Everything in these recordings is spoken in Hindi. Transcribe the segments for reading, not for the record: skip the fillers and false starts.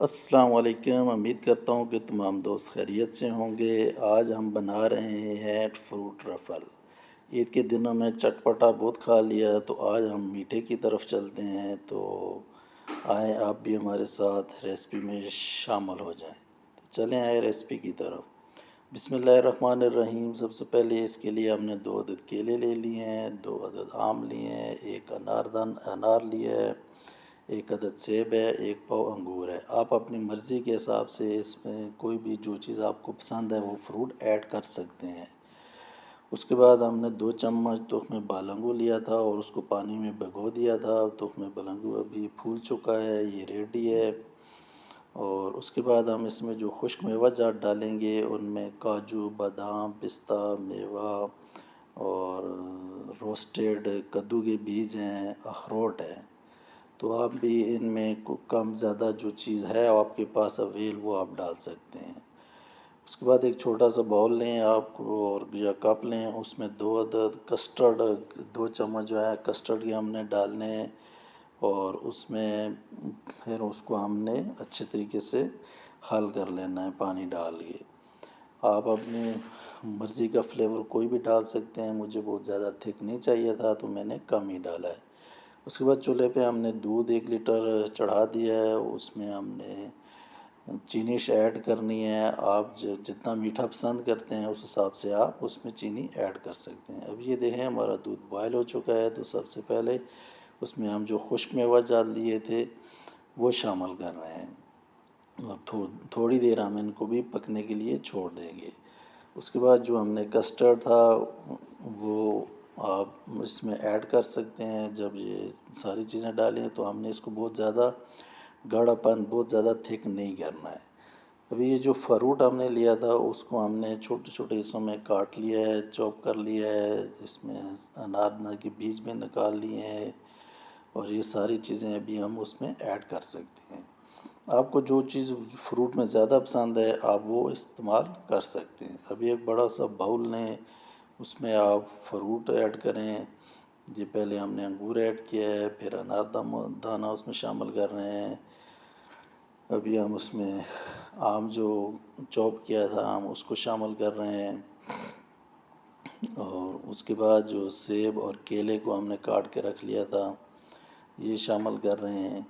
अस्सलाम वालेकुम। उम्मीद करता हूँ कि तमाम दोस्त खैरियत से होंगे। आज हम बना रहे हैं फ्रूट रफ़ल। ईद के दिनों में चटपटा बहुत खा लिया तो आज हम मीठे की तरफ चलते हैं। तो आएँ आप भी हमारे साथ रेसिपी में शामिल हो जाएं। तो चलें आए रेसिपी की तरफ। बिस्मिल्लाहिर्रहमानिर्रहीम। सबसे पहले इसके लिए हमने 2 अदद केले ले लिए हैं, 2 अदद आम लिए हैं, 1 अनार लिया है, 1 अदद सेब है, 1 पाव अंगूर है। आप अपनी मर्ज़ी के हिसाब से इसमें कोई भी जो चीज़ आपको पसंद है वो फ्रूट ऐड कर सकते हैं। उसके बाद हमने 2 चम्मच तुख़्म बालंगू लिया था और उसको पानी में भिगो दिया था। तुख़्म बालंगू अभी फूल चुका है, ये रेडी है। और उसके बाद हम इसमें जो खुश्क मेवाजात डालेंगे उनमें काजू, बादाम, पिस्ता, मेवा और रोस्टेड कद्दू के बीज हैं, अखरोट है। तो आप भी इनमें कम ज़्यादा जो चीज़ है आपके पास अवेल वो आप डाल सकते हैं। उसके बाद एक छोटा सा बाउल लें आप और या कप लें, उसमें 2 अदद कस्टर्ड, 2 चम्मच जो है कस्टर्ड के हमने डालने हैं। और उसमें फिर उसको हमने अच्छे तरीके से हल कर लेना है पानी डाल के। आप अपनी मर्ज़ी का फ्लेवर कोई भी डाल सकते हैं। मुझे बहुत ज़्यादा थिक नहीं चाहिए था तो मैंने कम ही डाला है। उसके बाद चूल्हे पे हमने दूध 1 लीटर चढ़ा दिया है। उसमें हमने चीनी ऐड करनी है। आप जितना मीठा पसंद करते हैं उस हिसाब से आप उसमें चीनी ऐड कर सकते हैं। अब ये देखें हमारा दूध बॉयल हो चुका है। तो सबसे पहले उसमें हम जो खुश्क मेवाजात लिए थे वो शामिल कर रहे हैं और थोड़ी देर हम इनको भी पकने के लिए छोड़ देंगे। उसके बाद जो हमने कस्टर्ड था वो आप इसमें ऐड कर सकते हैं। जब ये सारी चीज़ें डालें तो हमने इसको बहुत ज़्यादा गाढ़ापन, बहुत ज़्यादा थिक नहीं करना है। अभी ये जो फ्रूट हमने लिया था उसको हमने छोटे छोटे हिस्सों में काट लिया है, चॉप कर लिया है। इसमें अनार के बीज में निकाल लिए हैं और ये सारी चीज़ें अभी हम उसमें ऐड कर सकते हैं। आपको जो चीज़ फ्रूट में ज़्यादा पसंद है आप वो इस्तेमाल कर सकते हैं। अभी एक बड़ा सा बाउल लें, उसमें आप फ्रूट ऐड करें। ये पहले हमने अंगूर ऐड किया है, फिर दाना उसमें शामिल कर रहे हैं। अभी हम उसमें आम जो चॉप किया था हम उसको शामिल कर रहे हैं। और उसके बाद जो सेब और केले को हमने काट के रख लिया था ये शामिल कर रहे हैं।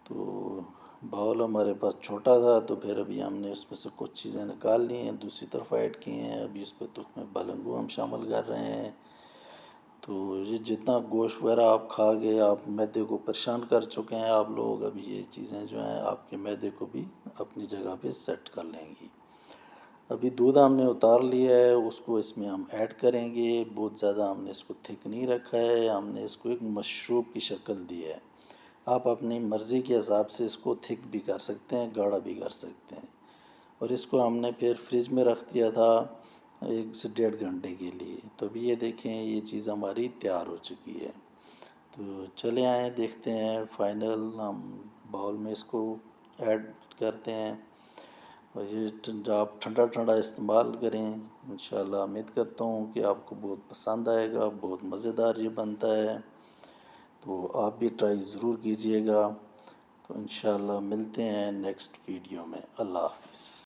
तो बाउल हमारे पास छोटा था तो फिर अभी हमने उसमें से कुछ चीज़ें निकाल ली हैं, दूसरी तरफ ऐड की हैं। अभी उस पर तुख़्म बालंगू हम शामिल कर रहे हैं। तो ये जितना गोश्त वगैरह आप खा के आप मैदे को परेशान कर चुके हैं आप लोग, अभी ये चीज़ें जो हैं आपके मैदे को भी अपनी जगह पे सेट कर लेंगी। अभी दूध हमने उतार लिया है, उसको इसमें हम ऐड करेंगे। बहुत ज़्यादा हमने इसको थिक नहीं रखा है, हमने इसको एक मशरूब की शक्ल दी है। आप अपनी मर्ज़ी के हिसाब से इसको थिक भी कर सकते हैं, गाढ़ा भी कर सकते हैं। और इसको हमने फिर फ्रिज में रख दिया था 1 से 1.5 घंटे के लिए। तो अभी ये देखें ये चीज़ हमारी तैयार हो चुकी है। तो चले आएँ देखते हैं फाइनल हम बाउल में इसको ऐड करते हैं। और ये आप ठंडा ठंडा इस्तेमाल करें। इंशाल्लाह उम्मीद करता हूँ कि आपको बहुत पसंद आएगा, बहुत मज़ेदार ये बनता है। तो आप भी ट्राई ज़रूर कीजिएगा। तो इंशाल्लाह मिलते हैं नेक्स्ट वीडियो में। अल्लाह हाफ़िज़।